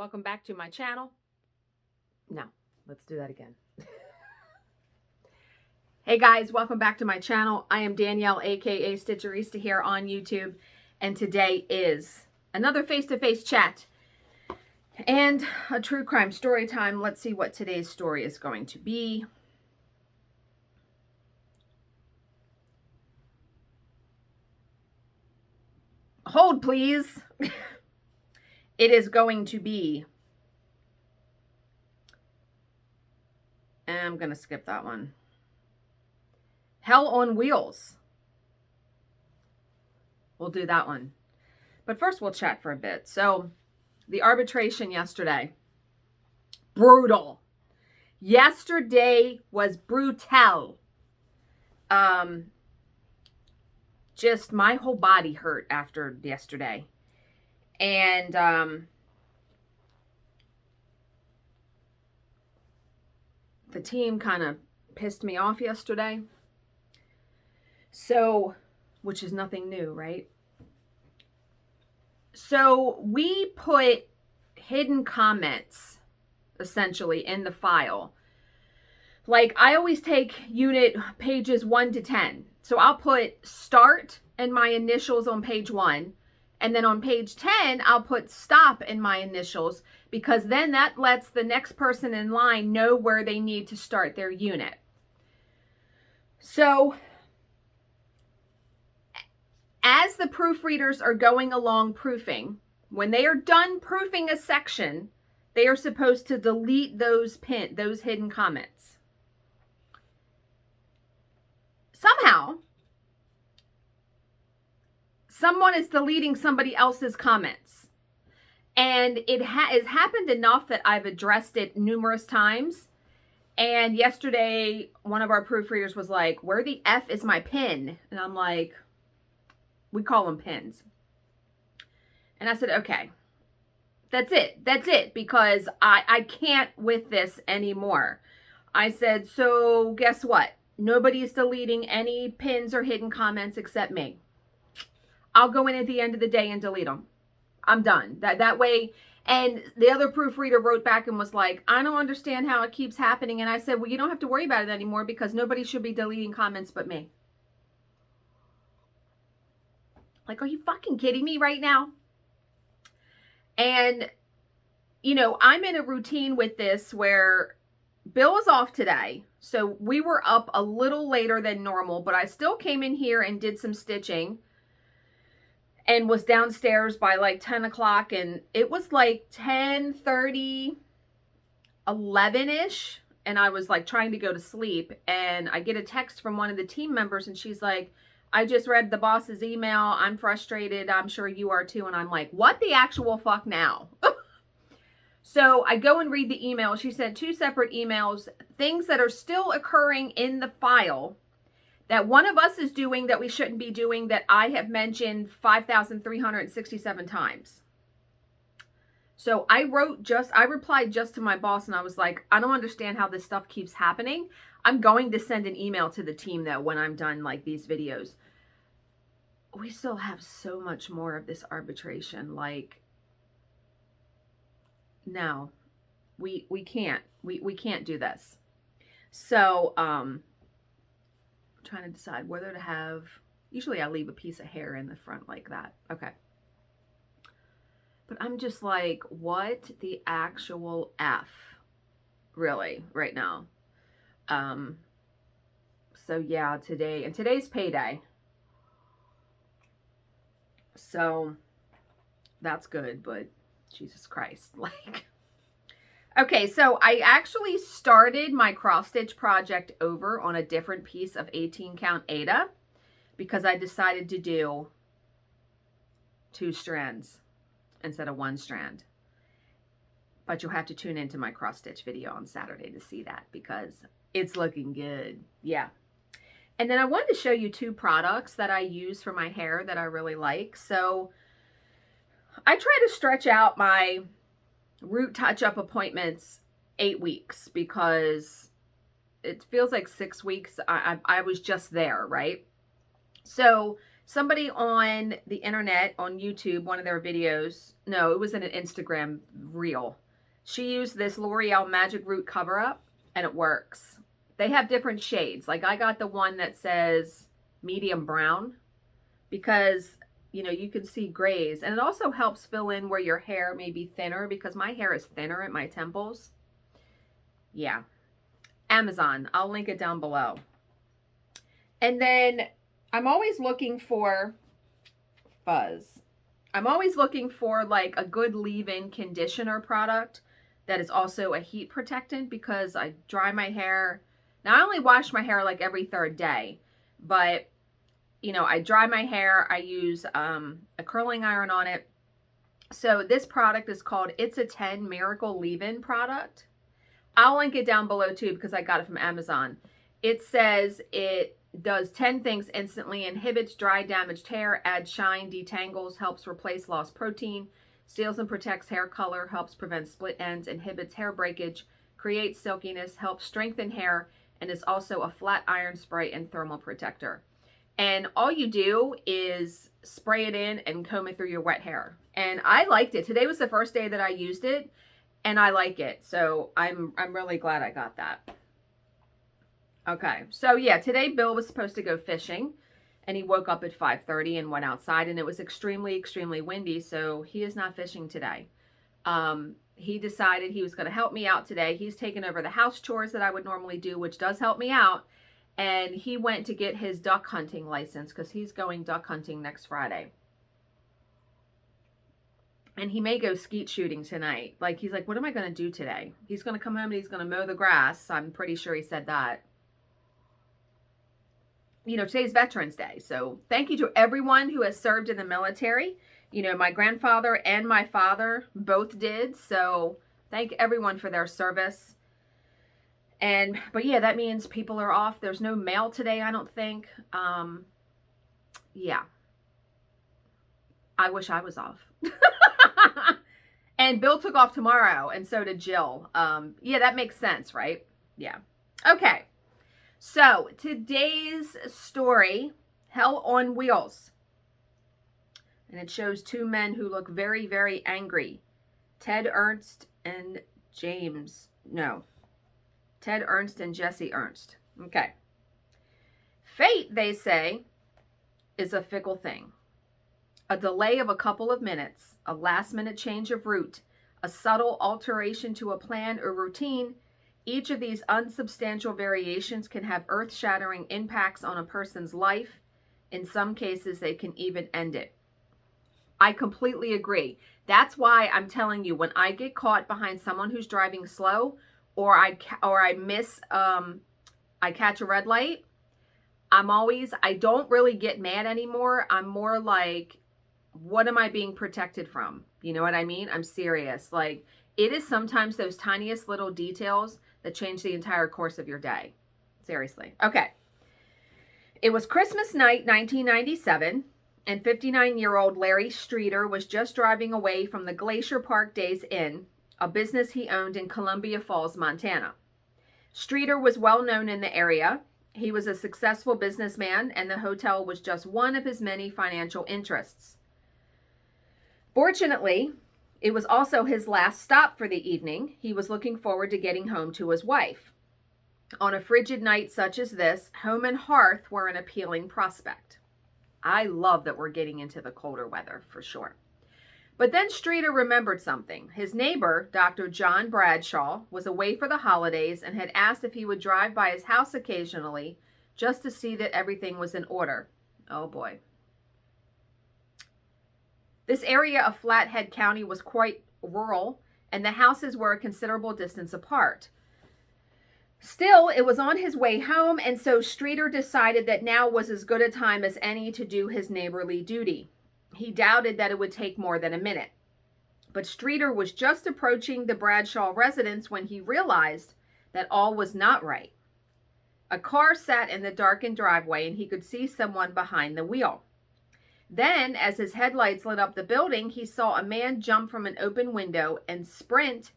welcome back to my channel. No, let's do that again. Hey guys, welcome back to my channel. I am Danielle, aka Stitcherista, here on YouTube, and today is another face-to-face chat and a true crime story time. Let's see what today's story is going to be. Hold, please. It is going to be, I'm going to skip that one. Hell on Wheels. We'll do that one. But first we'll chat for a bit. So the arbitration yesterday, brutal. Yesterday was brutal. Just my whole body hurt after yesterday. And the team kind of pissed me off yesterday. So, which is nothing new, right? So we put hidden comments essentially in the file. Like, I always take unit pages 1 to 10. So I'll put start and my initials on page 1. And then on page 10, I'll put stop in my initials, because then that lets the next person in line know where they need to start their unit. So as the proofreaders are going along proofing, when they are done proofing a section, they are supposed to delete those hidden comments. Somehow, someone is deleting somebody else's comments. And it has happened enough that I've addressed it numerous times. And yesterday, one of our proofreaders was like, where the F is my pin? And I'm like, we call them pins. And I said, okay, that's it. That's it. Because I can't with this anymore. I said, so guess what? Nobody's deleting any pins or hidden comments except me. I'll go in at the end of the day and delete them. I'm done. That way. And the other proofreader wrote back and was like, I don't understand how it keeps happening. And I said, well, you don't have to worry about it anymore, because nobody should be deleting comments but me. Like, are you fucking kidding me right now? And, you know, I'm in a routine with this where Bill is off today. So we were up a little later than normal, but I still came in here and did some stitching. And was downstairs by like 10 o'clock. And it was like 10:30, 11-ish. And I was like trying to go to sleep. And I get a text from one of the team members. And she's like, I just read the boss's email. I'm frustrated. I'm sure you are too. And I'm like, what the actual fuck now? So I go and read the email. She sent 2 separate emails. Things that are still occurring in the file that one of us is doing that we shouldn't be doing, that I have mentioned 5,367 times. So I replied just to my boss, and I was like, I don't understand how this stuff keeps happening. I'm going to send an email to the team though when I'm done like these videos. We still have so much more of this arbitration. Like, no, we can't. We can't do this. So, trying to decide whether to have, usually I leave a piece of hair in the front like that. Okay. But I'm just like, what the actual F, really, right now? So yeah, today's payday. So that's good, but Jesus Christ, like, okay, so I actually started my cross stitch project over on a different piece of 18 count aida, because I decided to do 2 strands instead of 1 strand. But you'll have to tune into my cross stitch video on Saturday to see that, because it's looking good. Yeah. And then I wanted to show you 2 products that I use for my hair that I really like. So I try to stretch out my root touch-up appointments 8 weeks, because it feels like 6 weeks. I was just there, right? So Somebody on the internet, on YouTube, one of their videos, no, it was in an Instagram reel. She used this L'Oreal Magic Root cover-up, and it works. They have different shades. Like, I got the one that says medium brown because, you know, you can see grays. And it also helps fill in where your hair may be thinner because my hair is thinner at my temples. Yeah. Amazon. I'll link it down below. And then I'm always looking for fuzz. I'm always looking for like a good leave-in conditioner product that is also a heat protectant because I dry my hair. Now, I only wash my hair like every third day, but you know, I dry my hair. I use a curling iron on it. So this product is called It's a 10 Miracle Leave-In product. I'll link it down below too because I got it from Amazon. It says it does 10 things instantly: inhibits dry, damaged hair, adds shine, detangles, helps replace lost protein, seals and protects hair color, helps prevent split ends, inhibits hair breakage, creates silkiness, helps strengthen hair, and is also a flat iron spray and thermal protector. And all you do is spray it in and comb it through your wet hair. And I liked it. Today was the first day that I used it, and I like it. So I'm really glad I got that. Okay, so yeah, today Bill was supposed to go fishing, and he woke up at 5:30 and went outside, and it was extremely, extremely windy, so he is not fishing today. He decided he was going to help me out today. He's taken over the house chores that I would normally do, which does help me out, and he went to get his duck hunting license because he's going duck hunting next Friday. And he may go skeet shooting tonight. Like, he's like, what am I going to do today? He's going to come home and he's going to mow the grass. I'm pretty sure he said that. You know, today's Veterans Day. So thank you to everyone who has served in the military. You know, my grandfather and my father both did. So thank everyone for their service. But yeah, that means people are off. There's no mail today, I don't think. Yeah. I wish I was off. And Bill took off tomorrow, and so did Jill. Yeah, that makes sense, right? Yeah. Okay. So, today's story, Hell on Wheels. And it shows two men who look very, very angry. Ted Ernst and Ted Ernst and Jesse Ernst. Okay. Fate, they say, is a fickle thing. A delay of a couple of minutes, a last-minute change of route, a subtle alteration to a plan or routine, each of these unsubstantial variations can have earth-shattering impacts on a person's life. In some cases, they can even end it. I completely agree. That's why I'm telling you, when I get caught behind someone who's driving slow, or I catch a red light, I don't really get mad anymore. I'm more like, what am I being protected from? You know what I mean? I'm serious. Like, it is sometimes those tiniest little details that change the entire course of your day. Seriously. Okay. It was Christmas night, 1997, and 59-year-old Larry Streeter was just driving away from the Glacier Park Days Inn, a business he owned in Columbia Falls, Montana. Streeter was well known in the area. He was a successful businessman, and the hotel was just one of his many financial interests. Fortunately, it was also his last stop for the evening. He was looking forward to getting home to his wife. On a frigid night such as this, home and hearth were an appealing prospect. I love that we're getting into the colder weather, for sure. But then Streeter remembered something. His neighbor, Dr. John Bradshaw, was away for the holidays and had asked if he would drive by his house occasionally just to see that everything was in order. Oh boy. This area of Flathead County was quite rural, and the houses were a considerable distance apart. Still, it was on his way home, and so Streeter decided that now was as good a time as any to do his neighborly duty. He doubted that it would take more than a minute. But Streeter was just approaching the Bradshaw residence when he realized that all was not right. A car sat in the darkened driveway, and he could see someone behind the wheel. Then, as his headlights lit up the building, he saw a man jump from an open window and sprint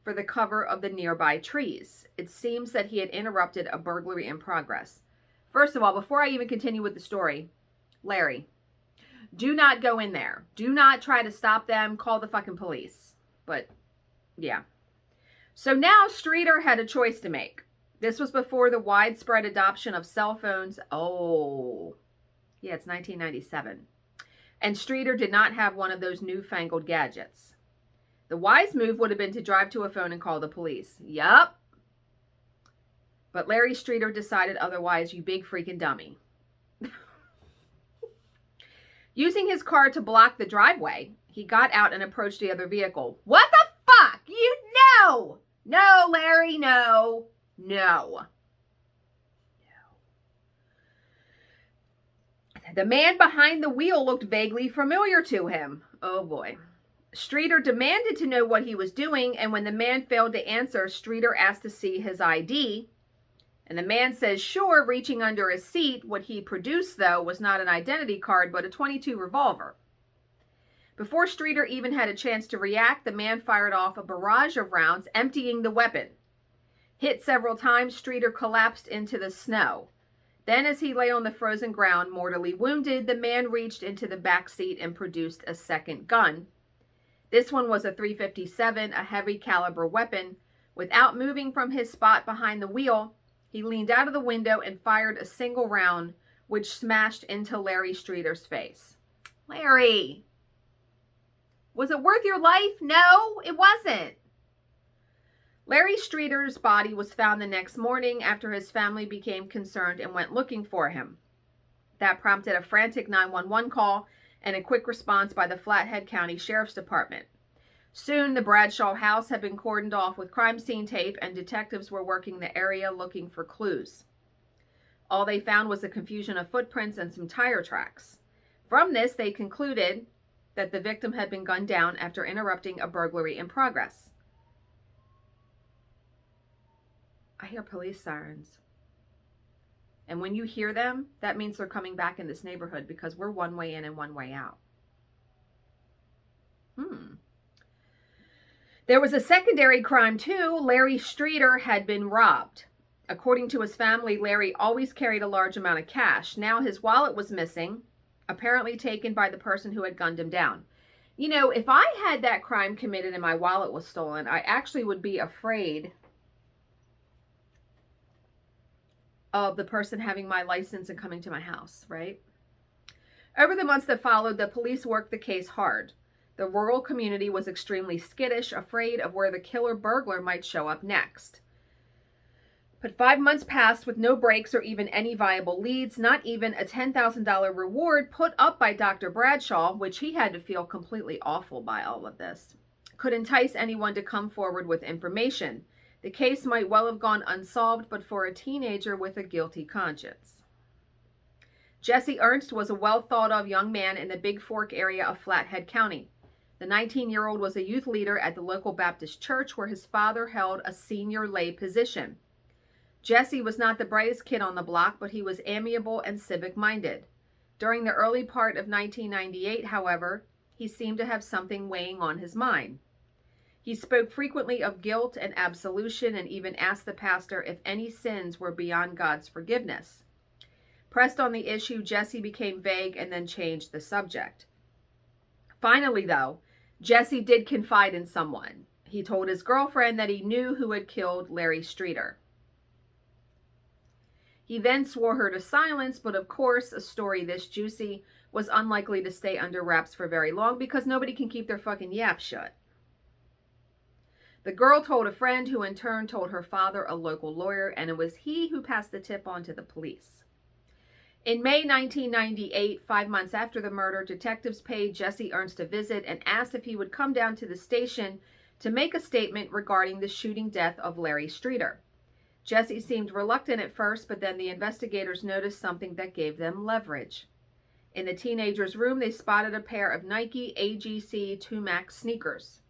for the cover of the nearby trees. It seems that he had interrupted a burglary in progress. First of all, before I even continue with the story, Larry, Do not go in there. Do not try to stop them. Call the fucking police. But, yeah. So now Streeter had a choice to make. This was before the widespread adoption of cell phones. Oh, yeah, it's 1997. And Streeter did not have one of those newfangled gadgets. The wise move would have been to drive to a phone and call the police. Yup. But Larry Streeter decided otherwise, you big freaking dummy. Using his car to block the driveway, he got out and approached the other vehicle. What the fuck? You know! No, Larry, no. No. The man behind the wheel looked vaguely familiar to him. Oh boy. Streeter demanded to know what he was doing, and when the man failed to answer, Streeter asked to see his ID. And the man says, sure, reaching under his seat. What he produced, though, was not an identity card, but a .22 revolver. Before Streeter even had a chance to react, the man fired off a barrage of rounds, emptying the weapon. Hit several times, Streeter collapsed into the snow. Then, as he lay on the frozen ground, mortally wounded, the man reached into the back seat and produced a second gun. This one was a .357, a heavy caliber weapon. Without moving from his spot behind the wheel, he leaned out of the window and fired a single round, which smashed into Larry Streeter's face. Larry! Was it worth your life? No, it wasn't. Larry Streeter's body was found the next morning after his family became concerned and went looking for him. That prompted a frantic 911 call and a quick response by the Flathead County Sheriff's Department. Soon, the Bradshaw house had been cordoned off with crime scene tape, and detectives were working the area looking for clues. All they found was a confusion of footprints and some tire tracks. From this, they concluded that the victim had been gunned down after interrupting a burglary in progress. I hear police sirens. And when you hear them, that means they're coming back in this neighborhood because we're one way in and one way out. There was a secondary crime too. Larry Streeter had been robbed. According to his family, Larry always carried a large amount of cash. Now his wallet was missing, apparently taken by the person who had gunned him down. You know, if I had that crime committed and my wallet was stolen, I actually would be afraid of the person having my license and coming to my house, right? Over the months that followed, the police worked the case hard. The rural community was extremely skittish, afraid of where the killer burglar might show up next. But 5 months passed with no breaks or even any viable leads, not even a $10,000 reward put up by Dr. Bradshaw, which he had to feel completely awful by all of this, could entice anyone to come forward with information. The case might well have gone unsolved, but for a teenager with a guilty conscience. Jesse Ernst was a well-thought-of young man in the Big Fork area of Flathead County. The 19-year-old was a youth leader at the local Baptist church where his father held a senior lay position. Jesse was not the brightest kid on the block, but he was amiable and civic-minded. During the early part of 1998, however, he seemed to have something weighing on his mind. He spoke frequently of guilt and absolution and even asked the pastor if any sins were beyond God's forgiveness. Pressed on the issue, Jesse became vague and then changed the subject. Finally, though, Jesse did confide in someone. He told his girlfriend that he knew who had killed Larry Streeter. He then swore her to silence, but of course, a story this juicy was unlikely to stay under wraps for very long because nobody can keep their fucking yap shut. The girl told a friend who in turn told her father, a local lawyer, and it was he who passed the tip on to the police. In May 1998, 5 months after the murder, detectives paid Jesse Ernst a visit and asked if he would come down to the station to make a statement regarding the shooting death of Larry Streeter. Jesse seemed reluctant at first, but then the investigators noticed something that gave them leverage. In the teenager's room, they spotted a pair of Nike AGC 2 Max sneakers.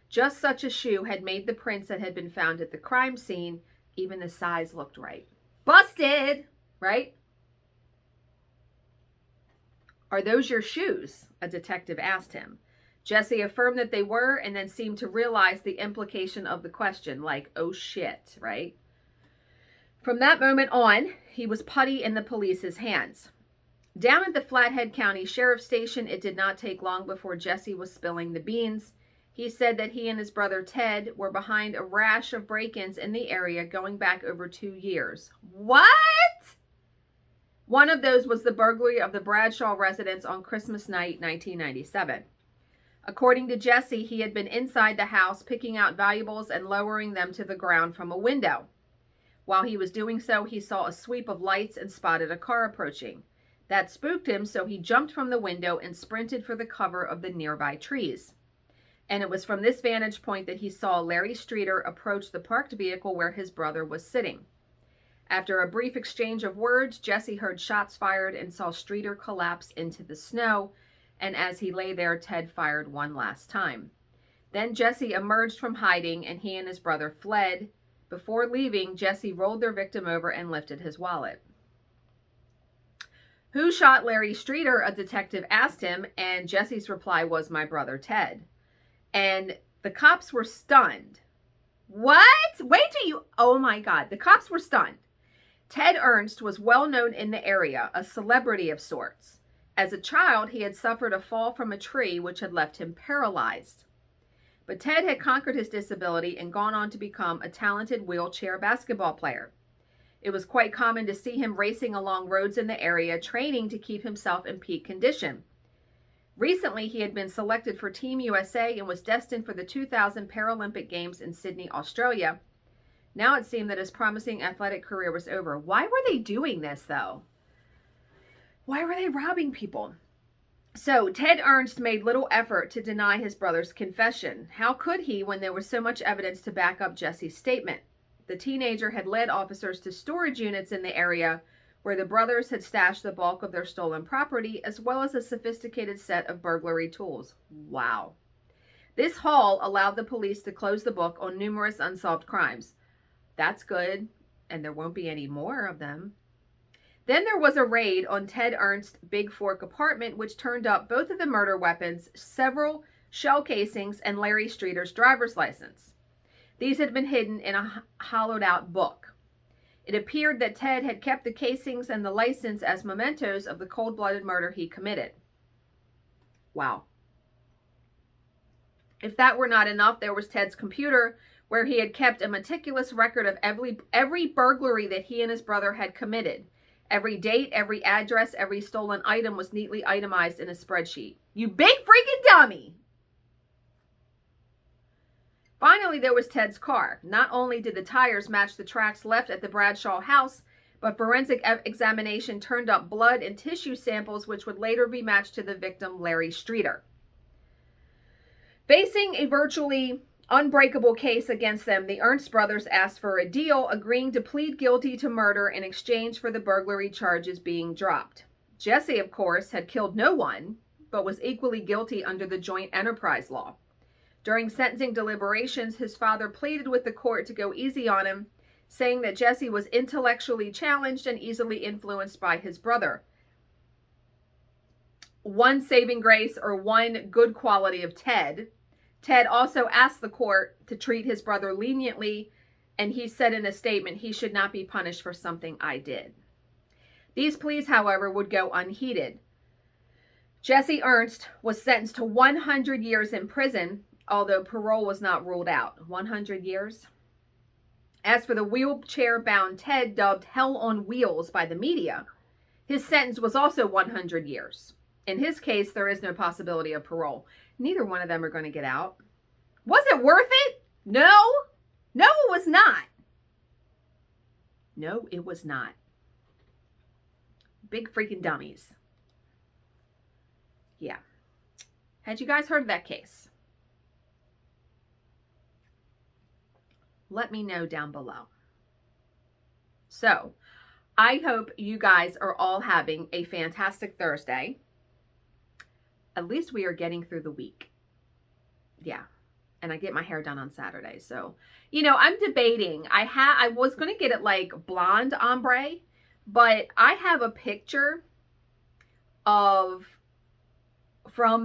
Just such a shoe had made the prints that had been found at the crime scene. Even the size looked right. Busted, right? Are those your shoes? A detective asked him. Jesse affirmed that they were and then seemed to realize the implication of the question, like, oh shit, right? From that moment on, he was putty in the police's hands. Down at the Flathead County Sheriff's Station, it did not take long before Jesse was spilling the beans. He said that he and his brother Ted were behind a rash of break-ins in the area going back over 2 years. What? One of those was the burglary of the Bradshaw residence on Christmas night, 1997. According to Jesse, he had been inside the house picking out valuables and lowering them to the ground from a window. While he was doing so, he saw a sweep of lights and spotted a car approaching. That spooked him, so he jumped from the window and sprinted for the cover of the nearby trees. And it was from this vantage point that he saw Larry Streeter approach the parked vehicle where his brother was sitting. After a brief exchange of words, Jesse heard shots fired and saw Streeter collapse into the snow, and as he lay there, Ted fired one last time. Then Jesse emerged from hiding, and he and his brother fled. Before leaving, Jesse rolled their victim over and lifted his wallet. Who shot Larry Streeter? A detective asked him, and Jesse's reply was, my brother Ted. And the cops were stunned. What? Wait till you... Oh my God. The cops were stunned. Ted Ernst was well known in the area, a celebrity of sorts. As a child, he had suffered a fall from a tree which had left him paralyzed. But Ted had conquered his disability and gone on to become a talented wheelchair basketball player. It was quite common to see him racing along roads in the area, training to keep himself in peak condition. Recently, he had been selected for Team USA and was destined for the 2000 Paralympic Games in Sydney, Australia. Now it seemed that his promising athletic career was over. Why were they doing this, though? Why were they robbing people? So, Ted Ernst made little effort to deny his brother's confession. How could he when there was so much evidence to back up Jesse's statement? The teenager had led officers to storage units in the area where the brothers had stashed the bulk of their stolen property, as well as a sophisticated set of burglary tools. Wow. This haul allowed the police to close the book on numerous unsolved crimes. That's good, and there won't be any more of them. Then there was a raid on Ted Ernst's Big Fork apartment, which turned up both of the murder weapons, several shell casings, and Larry Streeter's driver's license. These had been hidden in a hollowed-out book. It appeared that Ted had kept the casings and the license as mementos of the cold-blooded murder he committed. Wow. If that were not enough, there was Ted's computer, where he had kept a meticulous record of every burglary that he and his brother had committed. Every date, every address, every stolen item was neatly itemized in a spreadsheet. You big freaking dummy! Finally, there was Ted's car. Not only did the tires match the tracks left at the Bradshaw house, but forensic examination turned up blood and tissue samples which would later be matched to the victim, Larry Streeter. Facing a virtually unbreakable case against them, the Ernst brothers asked for a deal, agreeing to plead guilty to murder in exchange for the burglary charges being dropped. Jesse, of course, had killed no one, but was equally guilty under the joint enterprise law. During sentencing deliberations, his father pleaded with the court to go easy on him, saying that Jesse was intellectually challenged and easily influenced by his brother. One saving grace, or one good quality of Ted. Ted also asked the court to treat his brother leniently, and he said in a statement, he should not be punished for something I did. These pleas, however, would go unheeded. Jesse Ernst was sentenced to 100 years in prison, although parole was not ruled out. 100 years? As for the wheelchair-bound Ted, dubbed Hell on Wheels by the media, his sentence was also 100 years. In his case, there is no possibility of parole. Neither one of them are going to get out. Was it worth it? No. No, it was not. No, it was not. Big freaking dummies. Yeah. Had you guys heard of that case? Let me know down below. So, I hope you guys are all having a fantastic Thursday. At least we are getting through the week. Yeah. And I get my hair done on Saturday. So, you know, I'm debating. I was going to get it like blonde ombre, but I have a picture from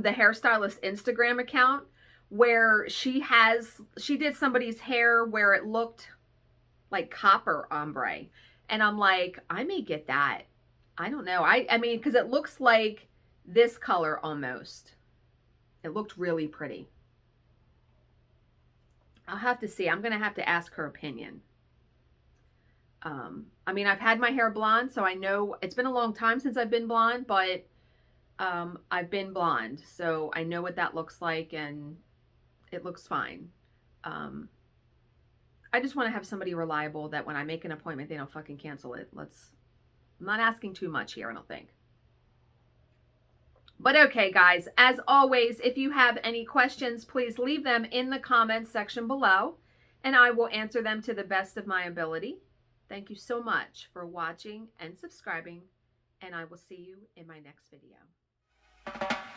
the hairstylist Instagram account where she did somebody's hair where it looked like copper ombre. And I'm like, I may get that. I don't know. I mean, because it looks like this color almost. It looked really pretty. I'll have to see. I'm going to have to ask her opinion. I mean, I've had my hair blonde, so I know it's been a long time since I've been blonde, but I've been blonde, so I know what that looks like, and it looks fine. I just want to have somebody reliable that when I make an appointment, they don't fucking cancel it. I'm not asking too much here, I don't think. But okay, guys, as always, if you have any questions, please leave them in the comments section below, and I will answer them to the best of my ability. Thank you so much for watching and subscribing, and I will see you in my next video.